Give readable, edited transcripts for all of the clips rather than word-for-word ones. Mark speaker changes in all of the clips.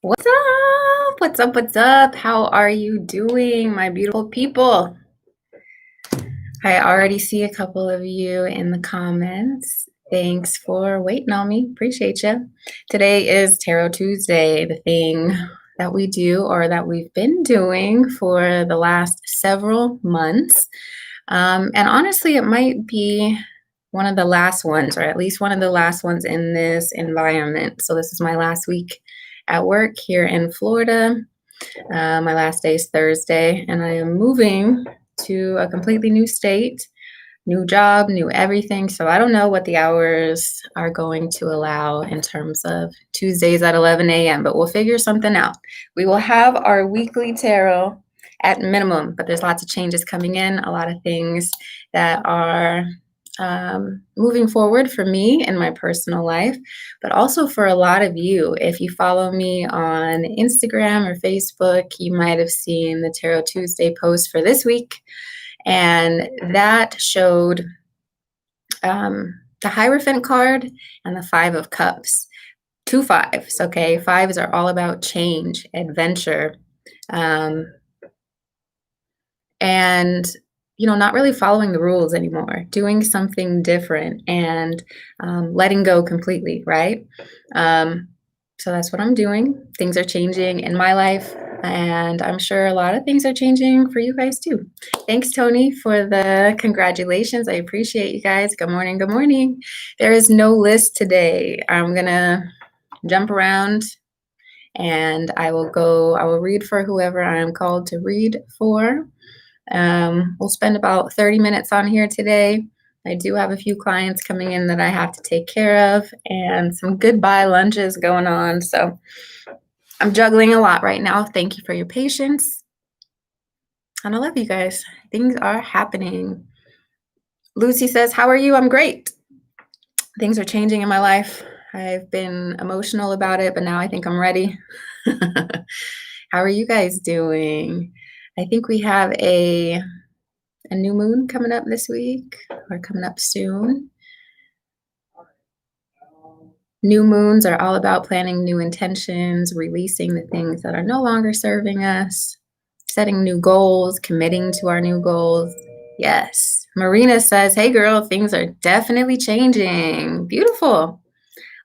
Speaker 1: What's up? What's up? What's up? How are you doing, my beautiful people? I already see a couple of you in the comments. Thanks for waiting on me. Appreciate you. Today is Tarot Tuesday, the thing that we do or that we've been doing for the last several months. And honestly, it might be one of the last ones, or at least one of the last ones in this environment. So, this is my last week at work here in Florida. My last day is Thursday, and I am moving to a completely new state, new job, new everything. So I don't know what the hours are going to allow in terms of Tuesdays at 11 a.m., but we'll figure something out. We will have our weekly tarot at minimum, but there's lots of changes coming in, a lot of things that are moving forward for me in my personal life, but also for a lot of you. If you follow me on Instagram or Facebook, you might have seen the Tarot Tuesday post for this week, and that showed the Hierophant card and the Five of Cups. Two fives, okay? Fives are all about change, adventure, and not really following the rules anymore, doing something different and letting go completely, right? So that's what I'm doing. Things are changing in my life, and I'm sure a lot of things are changing for you guys too. Thanks, Tony, for the congratulations. I appreciate you guys. Good morning. Good morning. There is no list today. I'm going to jump around and I will read for whoever I am called to read for. We'll spend about 30 minutes on here today. I do have a few clients coming in that I have to take care of and some goodbye lunches going on. So I'm juggling a lot right now. Thank you for your patience. And I love you guys. Things are happening. Lucy says, how are you? I'm great. Things are changing in my life. I've been emotional about it, but now I think I'm ready. How are you guys doing? I think we have a new moon coming up this week or coming up soon. New moons are all about planning new intentions, releasing the things that are no longer serving us, setting new goals, committing to our new goals. Yes. Marina says, hey girl, things are definitely changing. Beautiful.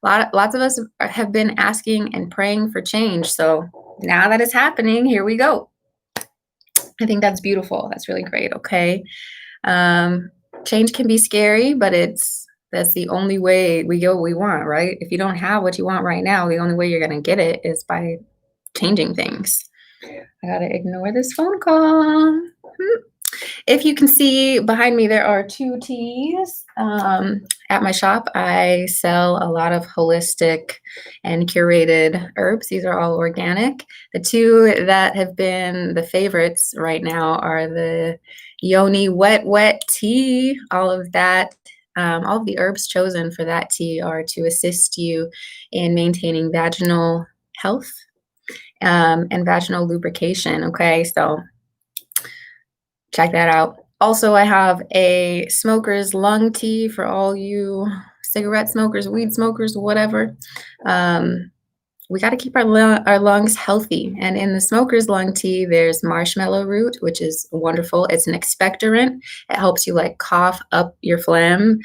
Speaker 1: Lots of us have been asking and praying for change. So now that it's happening, here we go. I think that's beautiful. That's really great. Okay. Change can be scary, but that's the only way we get what we want, right? If you don't have what you want right now, the only way you're going to get it is by changing things. I got to ignore this phone call. If you can see behind me, there are two teas. At my shop, I sell a lot of holistic and curated herbs. These are all organic. The two that have been the favorites right now are the Yoni Wet tea. All of that, all of the herbs chosen for that tea are to assist you in maintaining vaginal health and vaginal lubrication. Okay, so check that out. Also, I have a smoker's lung tea for all you cigarette smokers, weed smokers, whatever. We got to keep our lungs healthy. And in the smoker's lung tea, there's marshmallow root, which is wonderful. It's an expectorant. It helps you like cough up your phlegm.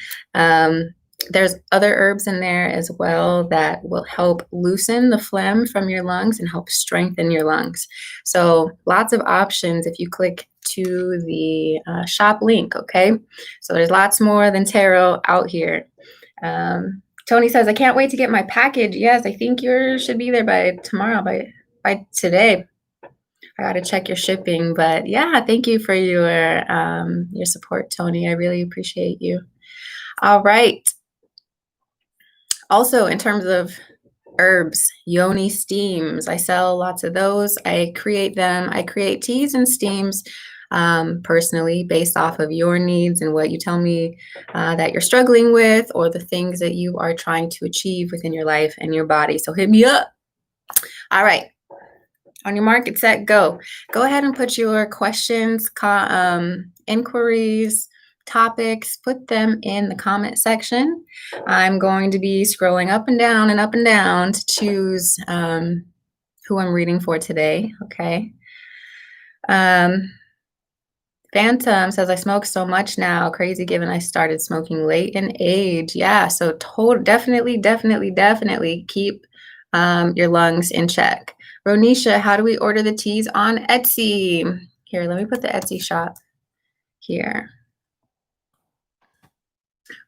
Speaker 1: There's other herbs in there as well that will help loosen the phlegm from your lungs and help strengthen your lungs. So lots of options if you click to the shop link, okay? So there's lots more than tarot out here. Tony says, I can't wait to get my package. Yes, I think yours should be there by tomorrow, by today. I got to check your shipping, but yeah, thank you for your support, Tony. I really appreciate you. All right. Also, in terms of herbs, yoni steams, I sell lots of those. I create them. I create teas and steams personally based off of your needs and what you tell me that you're struggling with or the things that you are trying to achieve within your life and your body. So hit me up. All right. On your mark, get set, go. Go ahead and put your questions, inquiries, topics, put them in the comment section. I'm going to be scrolling up and down to choose who I'm reading for today, okay? Um, Phantom says, I smoke so much now. Crazy given I started smoking late in age. Yeah, so definitely, definitely, definitely keep your lungs in check. Ronisha, how do we order the teas on Etsy? Here, let me put the Etsy shop here.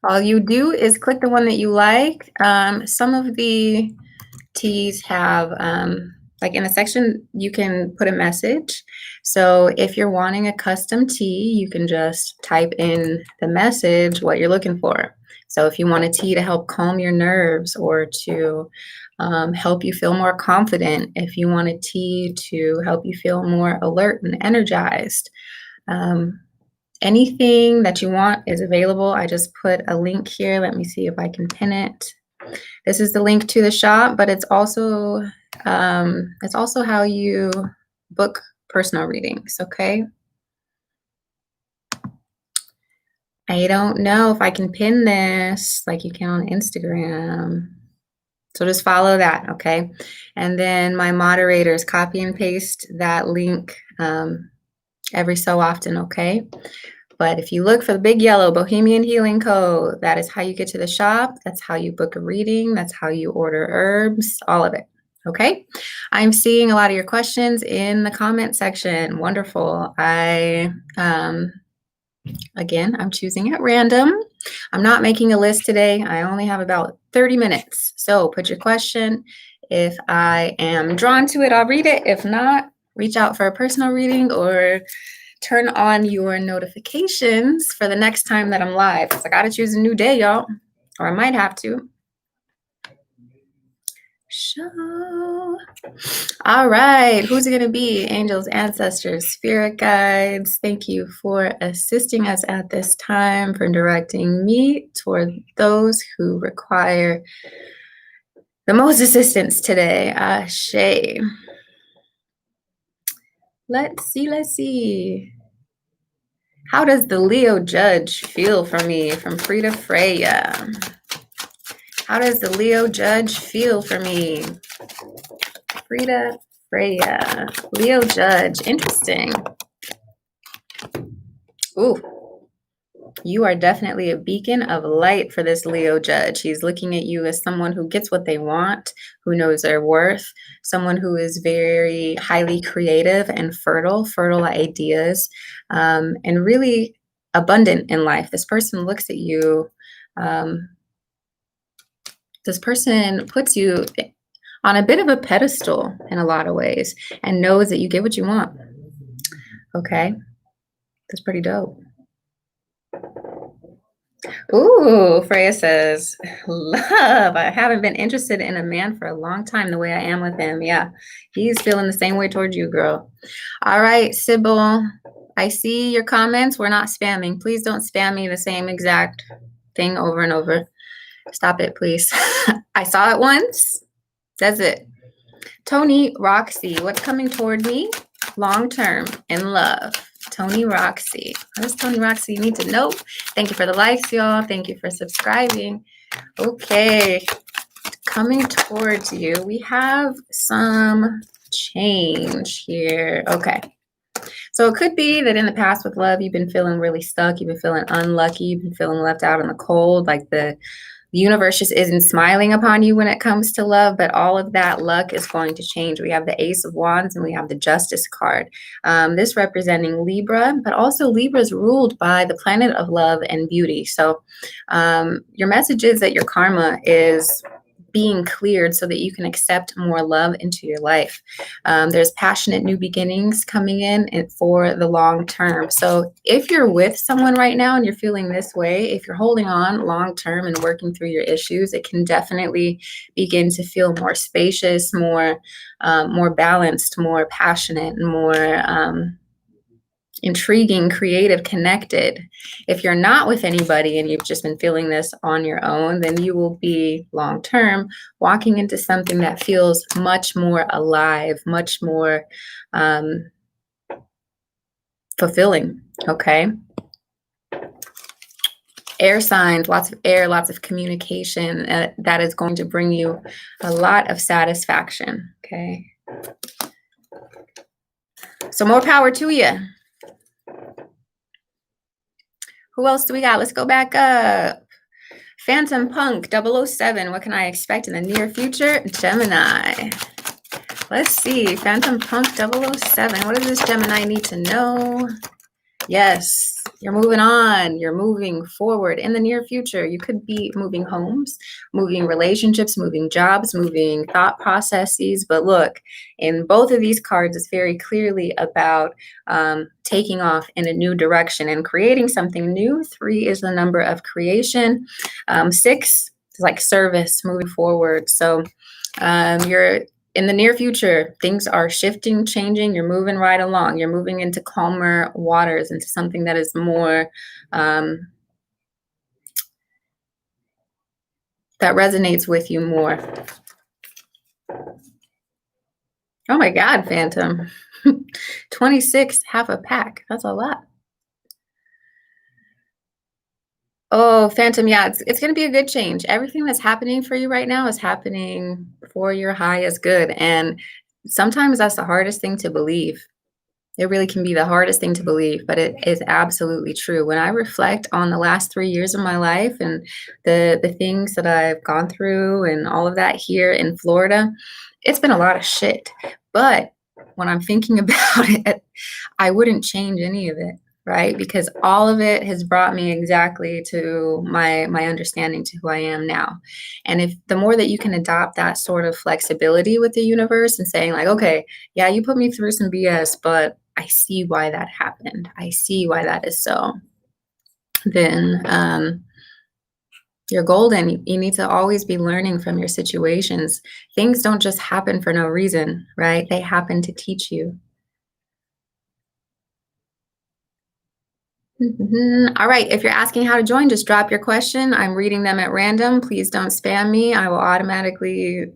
Speaker 1: All you do is click the one that you like. Some of the teas have, like in a section, you can put a message. So if you're wanting a custom tea, you can just type in the message what you're looking for. So if you want a tea to help calm your nerves or to help you feel more confident, if you want a tea to help you feel more alert and energized, anything that you want is available. I just put a link here. Let me see if I can pin it. This is the link to the shop, but it's also how you book personal readings, okay? I don't know if I can pin this like you can on Instagram. So just follow that, okay? And then my moderators copy and paste that link every so often, okay? But if you look for the big yellow Bohemian Healing Code, that is how you get to the shop. That's how you book a reading. That's how you order herbs, all of it. Okay. I'm seeing a lot of your questions in the comment section. Wonderful. Again, I'm choosing at random. I'm not making a list today. I only have about 30 minutes. So put your question. If I am drawn to it, I'll read it. If not, reach out for a personal reading or turn on your notifications for the next time that I'm live. Because I got to choose a new day, y'all. Or I might have to. Show. All right. Who's it going to be? Angels, ancestors, spirit guides. Thank you for assisting us at this time, for directing me toward those who require the most assistance today. Ashe. Let's see. How does the Leo judge feel for me? From Frida Freya. How does the Leo judge feel for me? Frida Freya. Leo judge. Interesting. Ooh. You are definitely a beacon of light for this Leo judge. He's looking at you as someone who gets what they want, who knows their worth, someone who is very highly creative and fertile ideas, and really abundant in life. This person looks at you. This person puts you on a bit of a pedestal in a lot of ways and knows that you get what you want. Okay, that's pretty dope. Ooh, Freya says, love. I haven't been interested in a man for a long time the way I am with him. Yeah, he's feeling the same way towards you, girl. All right, Sybil, I see your comments. We're not spamming. Please don't spam me the same exact thing over and over. Stop it, please. I saw it once. That's it. Tony Roxy, what's coming toward me? Long term in love. Tony Roxy. What does Tony Roxy need to know? Thank you for the likes, y'all. Thank you for subscribing. Okay. Coming towards you, we have some change here. Okay. So it could be that in the past with love, you've been feeling really stuck. You've been feeling unlucky. You've been feeling left out in the cold, like the universe just isn't smiling upon you when it comes to love, but all of that luck is going to change. We have the Ace of Wands and we have the Justice card. This representing Libra, but also Libra is ruled by the planet of love and beauty. So your message is that your karma is being cleared so that you can accept more love into your life. There's passionate new beginnings coming in and for the long term. So if you're with someone right now and you're feeling this way, if you're holding on long term and working through your issues, it can definitely begin to feel more spacious, more balanced, more passionate, more intriguing, creative, connected. If you're not with anybody and you've just been feeling this on your own, then you will be long-term walking into something that feels much more alive, much more fulfilling, okay? Air signs, lots of air, lots of communication, that is going to bring you a lot of satisfaction, okay? So more power to you. Who else do we got? Let's go back up. Phantom Punk 007. What can I expect in the near future? Gemini. Let's see. Phantom Punk 007. What does this Gemini need to know? Yes, you're moving on. You're moving forward in the near future. You could be moving homes, moving relationships, moving jobs, moving thought processes. But look, in both of these cards, it's very clearly about taking off in a new direction and creating something new. 3 is the number of creation. 6 is like service, moving forward. So you're in the near future, things are shifting, changing. You're moving right along. You're moving into calmer waters, into something that is more, that resonates with you more. Oh my God, Phantom. 26, half a pack. That's a lot. Oh, Phantom, yeah, it's going to be a good change. Everything that's happening for you right now is happening for your highest good. And sometimes that's the hardest thing to believe. It really can be the hardest thing to believe, but it is absolutely true. When I reflect on the last 3 years of my life and the things that I've gone through and all of that here in Florida, it's been a lot of shit. But when I'm thinking about it, I wouldn't change any of it, right? Because all of it has brought me exactly to my understanding to who I am now. And if the more that you can adopt that sort of flexibility with the universe and saying like, okay, yeah, you put me through some BS, but I see why that happened. I see why that is so. Then you're golden. You need to always be learning from your situations. Things don't just happen for no reason, right? They happen to teach you. All right. If you're asking how to join, just drop your question. I'm reading them at random. Please don't spam me. I will automatically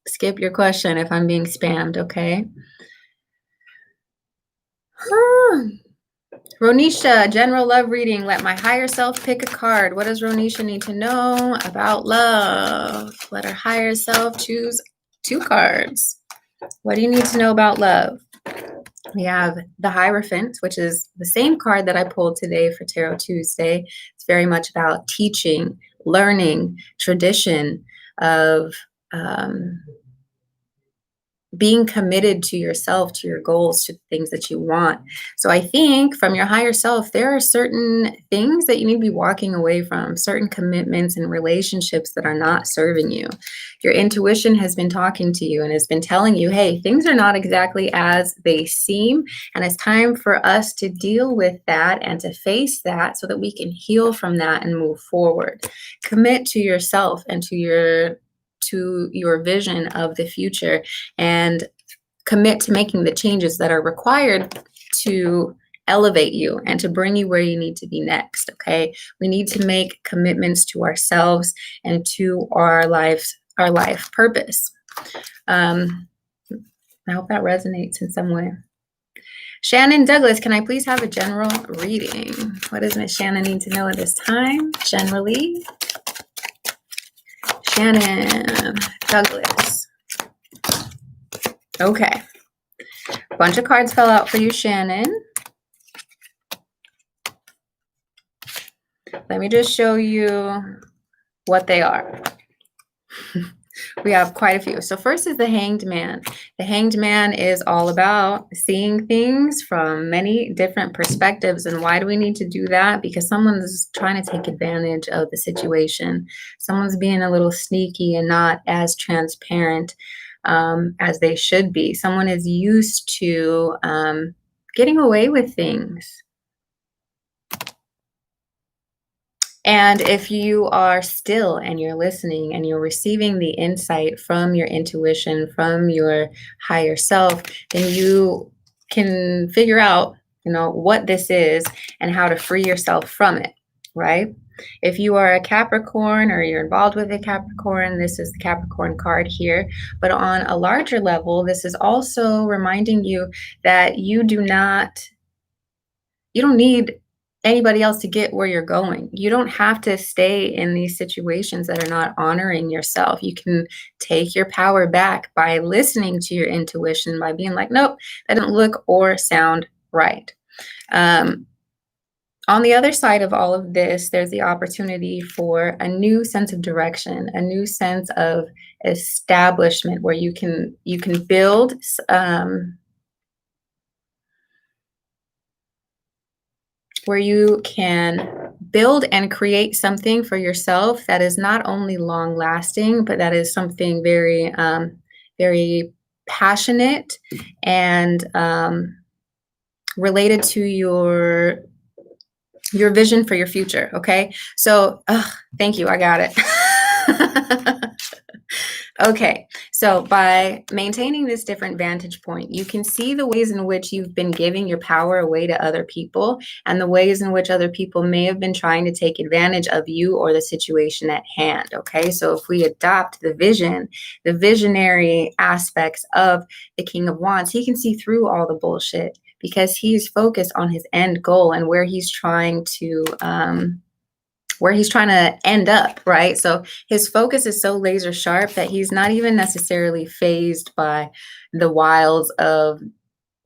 Speaker 1: skip your question if I'm being spammed, okay? Ronisha, general love reading. Let my higher self pick a card. What does Ronisha need to know about love? Let her higher self choose 2 cards. What do you need to know about love? We have the Hierophant, which is the same card that I pulled today for Tarot Tuesday. It's very much about teaching, learning, tradition of being committed to yourself, to your goals, to the things that you want. So I think from your higher self, there are certain things that you need to be walking away from, certain commitments and relationships that are not serving you. Your intuition has been talking to you and has been telling you, hey, things are not exactly as they seem. And it's time for us to deal with that and to face that so that we can heal from that and move forward. Commit to yourself and to your vision of the future and commit to making the changes that are required to elevate you and to bring you where you need to be next. Okay, we need to make commitments to ourselves and to our life purpose. I hope that resonates in some way. Shannon Douglas, can I please have a general reading? What does Miss Shannon need to know at this time generally? Shannon Douglas. Okay. A bunch of cards fell out for you, Shannon. Let me just show you what they are. We have quite a few. So first is the Hanged Man. The Hanged Man is all about seeing things from many different perspectives. And why do we need to do that? Because someone's trying to take advantage of the situation. Someone's being a little sneaky and not as transparent as they should be. Someone is used to getting away with things. And if you are still and you're listening and you're receiving the insight from your intuition, from your higher self, then you can figure out, what this is and how to free yourself from it, right? If you are a Capricorn or you're involved with a Capricorn, this is the Capricorn card here. But on a larger level, this is also reminding you that you don't need anybody else to get where you're going. You don't have to stay in these situations that are not honoring yourself. You can take your power back by listening to your intuition, by being like, nope, that doesn't look or sound right. Um, on the other side of all of this, there's the opportunity for a new sense of direction, a new sense of establishment where you can build where you can build and create something for yourself that is not only long lasting, but that is something very, very passionate and related to your vision for your future. Okay. So, thank you. I got it. Okay, so by maintaining this different vantage point, you can see the ways in which you've been giving your power away to other people and the ways in which other people may have been trying to take advantage of you or the situation at hand. Okay, so if we adopt the vision, the visionary aspects of the King of Wands, he can see through all the bullshit because he's focused on his end goal and where he's trying to end up, right? So his focus is so laser sharp that he's not even necessarily fazed by the wiles of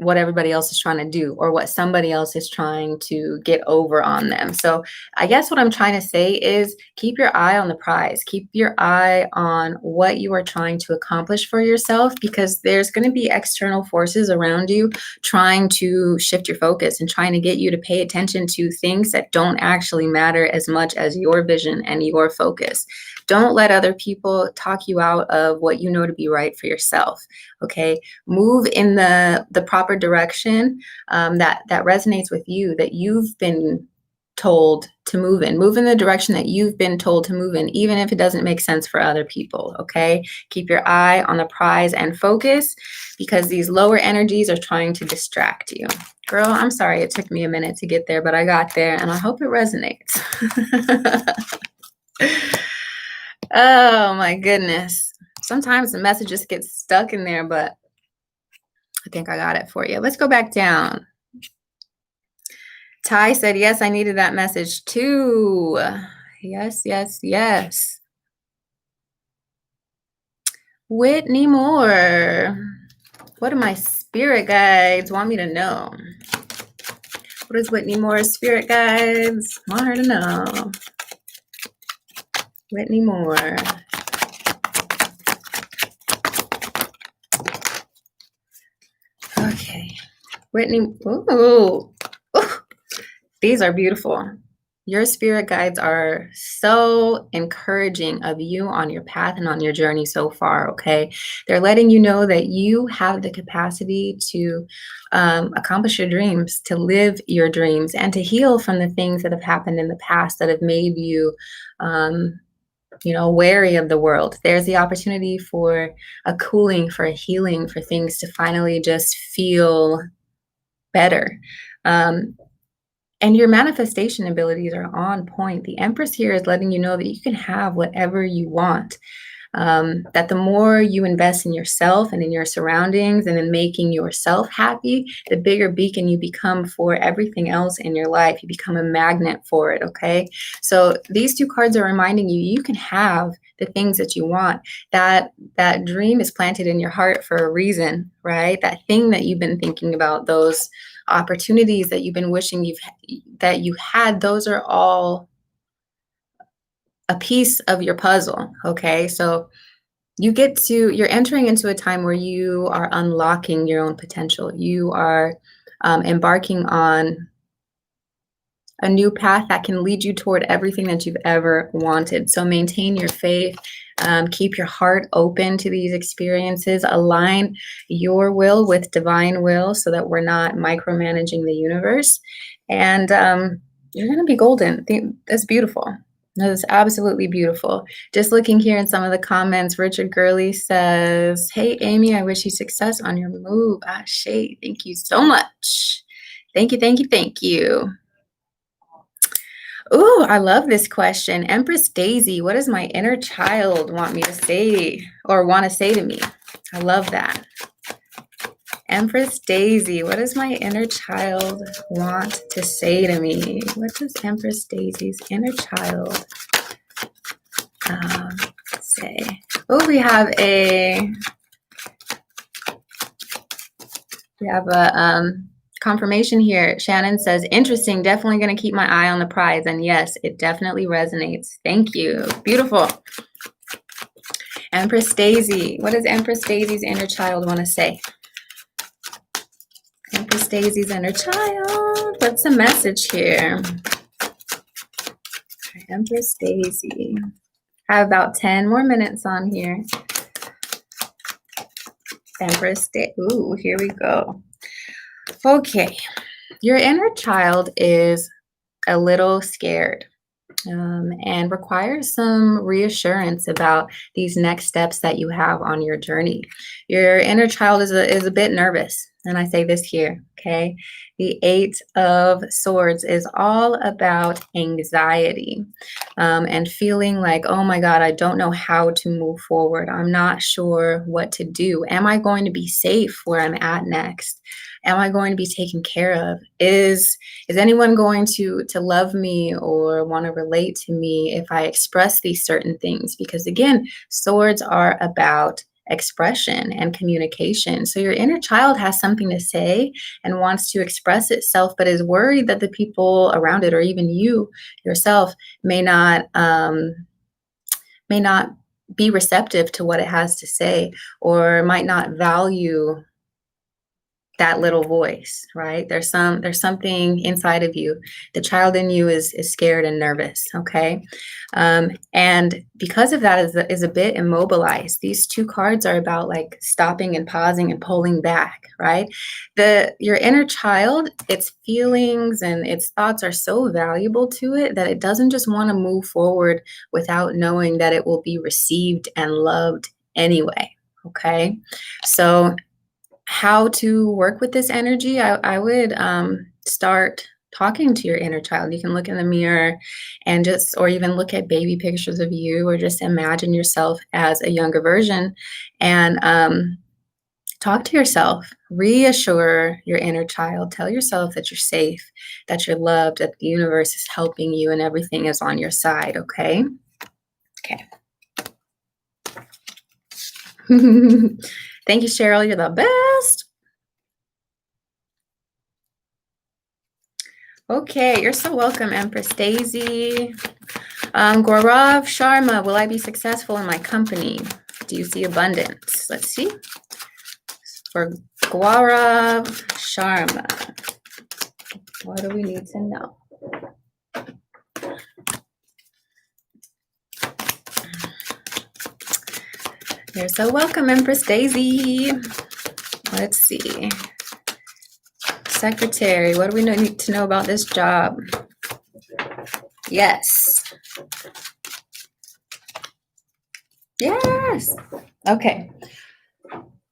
Speaker 1: what everybody else is trying to do or what somebody else is trying to get over on them. So I guess what I'm trying to say is keep your eye on the prize. Keep your eye on what you are trying to accomplish for yourself, because there's going to be external forces around you trying to shift your focus and trying to get you to pay attention to things that don't actually matter as much as your vision and your focus. Don't let other people talk you out of what you know to be right for yourself. Okay, move in the proper direction that resonates with you, that you've been told to move in. Move in the direction that you've been told to move in, even if it doesn't make sense for other people. Okay, keep your eye on the prize and focus, because these lower energies are trying to distract you. Girl, I'm sorry it took me a minute to get there, but I got there, and I hope it resonates. Oh my goodness. Sometimes the messages get stuck in there, but I think I got it for you. Let's go back down. Ty said, yes, I needed that message too. Yes, yes, yes. Whitney Moore. What do my spirit guides want me to know? What is Whitney Moore's spirit guides want her to know? Whitney Moore. Okay. Whitney. Ooh. These are beautiful. Your spirit guides are so encouraging of you on your path and on your journey so far, okay? They're letting you know that you have the capacity to accomplish your dreams, to live your dreams, and to heal from the things that have happened in the past that have made you wary of the world. There's the opportunity for a cooling, for a healing, for things to finally just feel better. And your manifestation abilities are on point. The Empress here is letting you know that you can have whatever you want. That the more you invest in yourself and in your surroundings and in making yourself happy, the bigger beacon you become for everything else in your life. You become a magnet for it, okay? So these two cards are reminding you, you can have the things that you want. That dream is planted in your heart for a reason, right? That thing that you've been thinking about, those opportunities that you've been wishing that you had, those are all a piece of your puzzle. Okay, so you're entering into a time where you are unlocking your own potential. You are embarking on a new path that can lead you toward everything that you've ever wanted. So maintain your faith. Keep your heart open to these experiences. Align your will with divine will so that we're not micromanaging the universe. And you're going to be golden. That's beautiful. That is absolutely beautiful. Just looking here in some of the comments, Richard Gurley says, hey, Amy, I wish you success on your move. Shay, thank you so much. Thank you, thank you, thank you. Ooh, I love this question. Empress Daisy, what does my inner child want me to say or want to say to me? I love that. Empress Daisy, what does my inner child want to say to me? What does Empress Daisy's inner child say? Oh, we have a confirmation here. Shannon says, interesting, definitely going to keep my eye on the prize. And yes, it definitely resonates. Thank you. Beautiful. Empress Daisy, what does Empress Daisy's inner child want to say? Empress Daisy's inner child, what's the message here? Empress Daisy. I have about 10 more minutes on here. Empress Daisy. Ooh, here we go. Okay, your inner child is a little scared and requires some reassurance about these next steps that you have on your journey. Your inner child is a bit nervous, and I say this here, okay? The Eight of Swords is all about anxiety and feeling like, oh my God, I don't know how to move forward. I'm not sure what to do. Am I going to be safe where I'm at next? Am I going to be taken care of? Is anyone going to love me or want to relate to me if I express these certain things? Because again, swords are about expression and communication. So your inner child has something to say and wants to express itself, but is worried that the people around it, or even you yourself, may not be receptive to what it has to say, or might not value that little voice, right? There's something inside of you. The child in you is scared and nervous, okay? And because of that is a bit immobilized. These two cards are about like stopping and pausing and pulling back, right? Your inner child, its feelings and its thoughts are so valuable to it that it doesn't just want to move forward without knowing that it will be received and loved anyway, okay? So how to work with this energy, I would start talking to your inner child. You can look in the mirror and or even look at baby pictures of you, or just imagine yourself as a younger version and talk to yourself. Reassure your inner child. Tell yourself that you're safe, that you're loved, that the universe is helping you and everything is on your side, okay? Okay. Thank you, Cheryl. You're the best. Okay, you're so welcome, Empress Daisy. Gaurav Sharma, will I be successful in my company? Do you see abundance? Let's see. For Gaurav Sharma, what do we need to know? You're so welcome, Empress Daisy. Let's see. Secretary, what do we need to know about this job? Yes. Yes. Okay.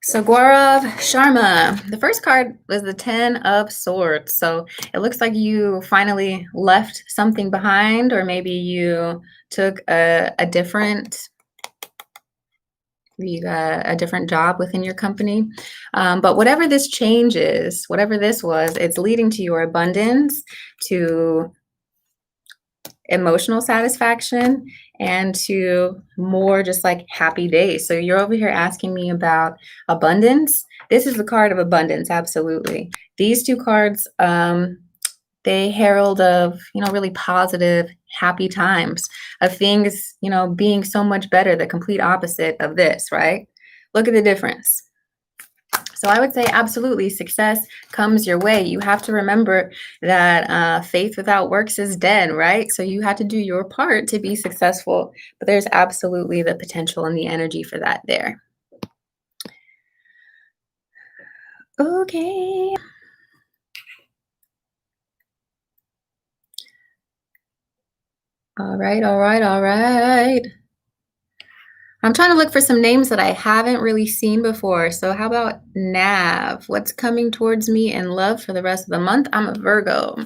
Speaker 1: So Gaurav Sharma, the first card was the 10 of Swords. So it looks like you finally left something behind, or maybe you took a different job within your company. But whatever this change is, whatever this was, it's leading to your abundance, to emotional satisfaction, and to more just like happy days. So you're over here asking me about abundance. This is the card of abundance, absolutely. These two cards, they herald of, really positive, happy times, of things, being so much better, the complete opposite of this, right? Look at the difference. So I would say absolutely success comes your way. You have to remember that faith without works is dead, right? So you have to do your part to be successful, but there's absolutely the potential and the energy for that there. Okay. All right. I'm trying to look for some names that I haven't really seen before. So how about Nav? What's coming towards me in love for the rest of the month? I'm a Virgo.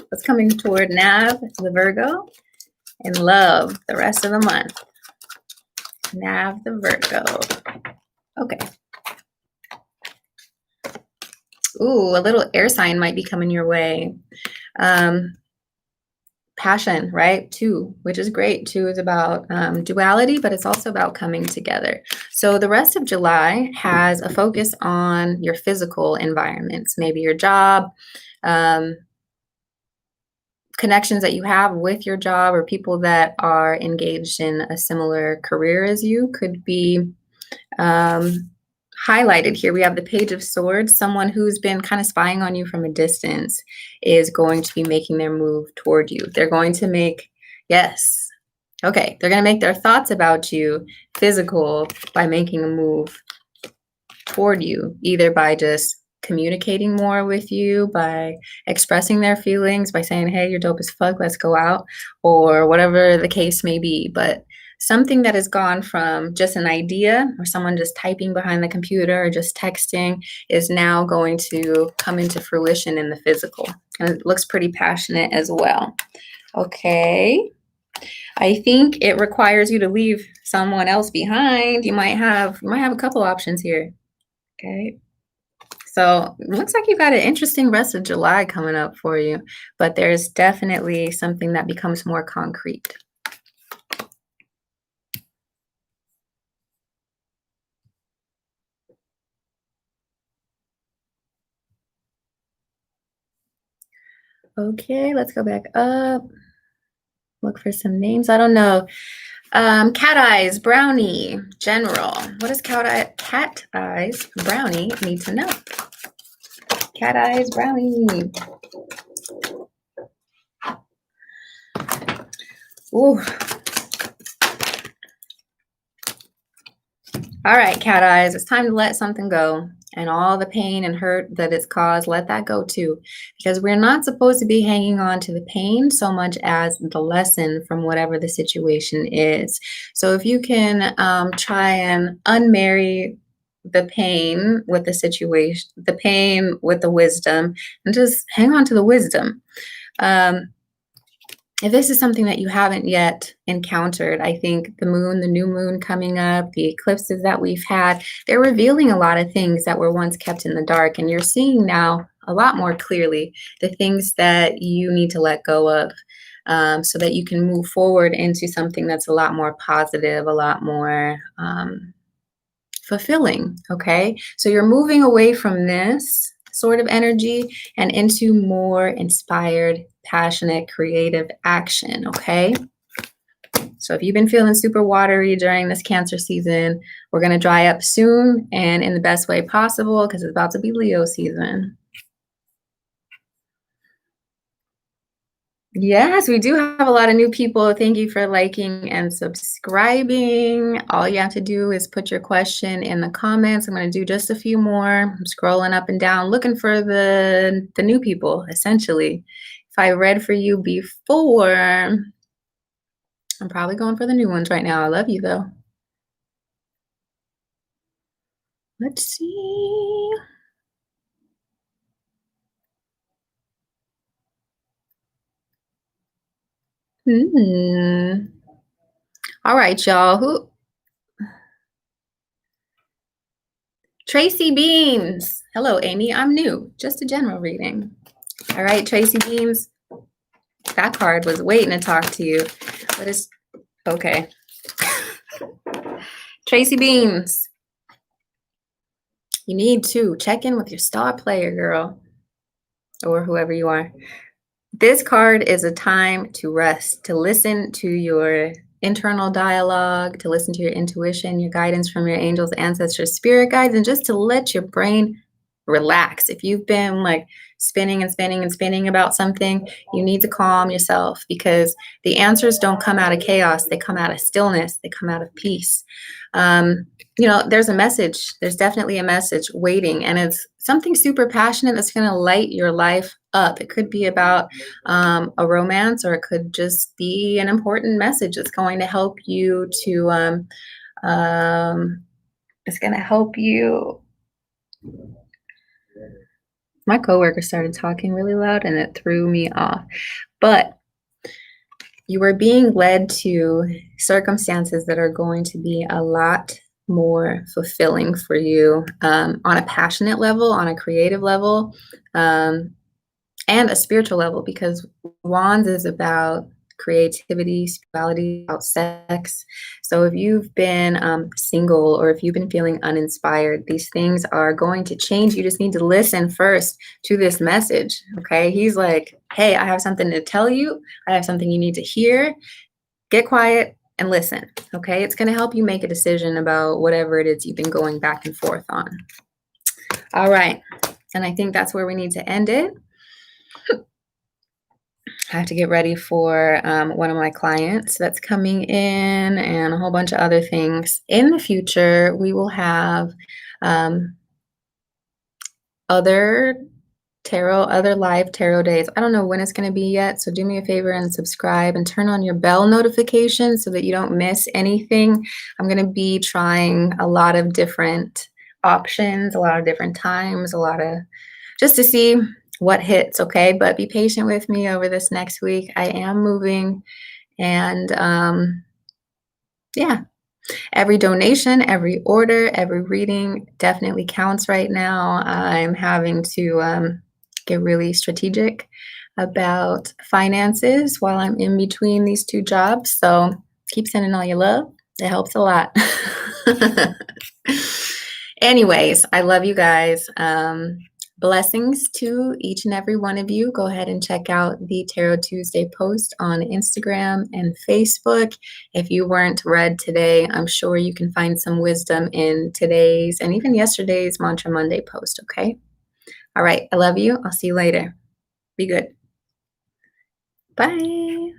Speaker 1: What's coming toward Nav, the Virgo, in love the rest of the month? Nav, the Virgo. Okay. Ooh, a little air sign might be coming your way. Passion, right? Two, which is great. Two is about duality, but it's also about coming together. So the rest of July has a focus on your physical environments, maybe your job, um, connections that you have with your job, or people that are engaged in a similar career as you could be um, highlighted here. We have the Page of Swords. Someone who's been kind of spying on you from a distance is going to be making their move toward you. They're going to make, yes, okay, they're going to make their thoughts about you physical by making a move toward you, either by just communicating more with you, by expressing their feelings, by saying, hey, you're dope as fuck, let's go out, or whatever the case may be. But something that has gone from just an idea or someone just typing behind the computer or just texting is now going to come into fruition in the physical. And it looks pretty passionate as well. Okay. I think it requires you to leave someone else behind. You might have a couple options here. Okay. So it looks like you've got an interesting rest of July coming up for you, but there's definitely something that becomes more concrete. Okay, let's go back up. Look for some names. I don't know. Cat Eyes, Brownie, General. What does Cat Eyes, Brownie need to know? Cat Eyes, Brownie. Ooh. All right, Cat Eyes, it's time to let something go. And all the pain and hurt that it's caused, let that go too. Because we're not supposed to be hanging on to the pain so much as the lesson from whatever the situation is. So if you can try and unmarry the pain with the situation, the pain with the wisdom, and just hang on to the wisdom. If this is something that you haven't yet encountered, I think the moon, the new moon coming up, the eclipses that we've had, they're revealing a lot of things that were once kept in the dark. And you're seeing now a lot more clearly the things that you need to let go of, so that you can move forward into something that's a lot more positive, a lot more fulfilling. Okay. So you're moving away from this sort of energy and into more inspired, passionate, creative action. Okay. So if you've been feeling super watery during this Cancer season, we're going to dry up soon and in the best way possible because it's about to be Leo season. Yes, we do have a lot of new people. Thank you for liking and subscribing. All you have to do is put your question in the comments. I'm going to do just a few more. I'm scrolling up and down looking for the new people, essentially. If I read for you before, I'm probably going for the new ones right now. I love you, though. Let's see. All right, y'all. Tracy Beams. Hello, Amy. I'm new. Just a general reading. All right, Tracy Beams. That card was waiting to talk to you. But it's okay. Tracy Beams. You need to check in with your star player, girl. Or whoever you are. This card is a time to rest, to listen to your internal dialogue, to listen to your intuition, your guidance from your angels, ancestors, spirit guides, and just to let your brain relax. If you've been like spinning and spinning and spinning about something, you need to calm yourself because the answers don't come out of chaos. They come out of stillness. They come out of peace. There's a message. There's definitely a message waiting, and it's something super passionate that's going to light your life up. It could be about a romance, or it could just be an important message that's going to help you to, it's going to help you. My coworker started talking really loud and it threw me off. But you are being led to circumstances that are going to be a lot more fulfilling for you on a passionate level, on a creative level, um, and a spiritual level, because wands is about creativity, spirituality, about sex. So if you've been single, or if you've been feeling uninspired, these things are going to change. You just need to listen first to this message. Okay, he's like, hey, I have something to tell you. I have something you need to hear. Get quiet and listen. Okay, it's going to help you make a decision about whatever it is you've been going back and forth on. All right, and I think that's where we need to end it. I have to get ready for one of my clients that's coming in, and a whole bunch of other things. In the future, we will have um, other other live tarot days. I don't know when it's going to be yet, so do me a favor and subscribe and turn on your bell notifications so that you don't miss anything. I'm going to be trying a lot of different options, a lot of different times, a lot of just to see what hits, okay? But be patient with me over this next week. I am moving, and yeah, every donation, every order, every reading definitely counts right now. I'm having to get really strategic about finances while I'm in between these two jobs. So keep sending all your love. It helps a lot. Anyways, I love you guys. Blessings to each and every one of you. Go ahead and check out the Tarot Tuesday post on Instagram and Facebook. If you weren't read today, I'm sure you can find some wisdom in today's and even yesterday's Mantra Monday post, okay? All right, I love you. I'll see you later. Be good. Bye.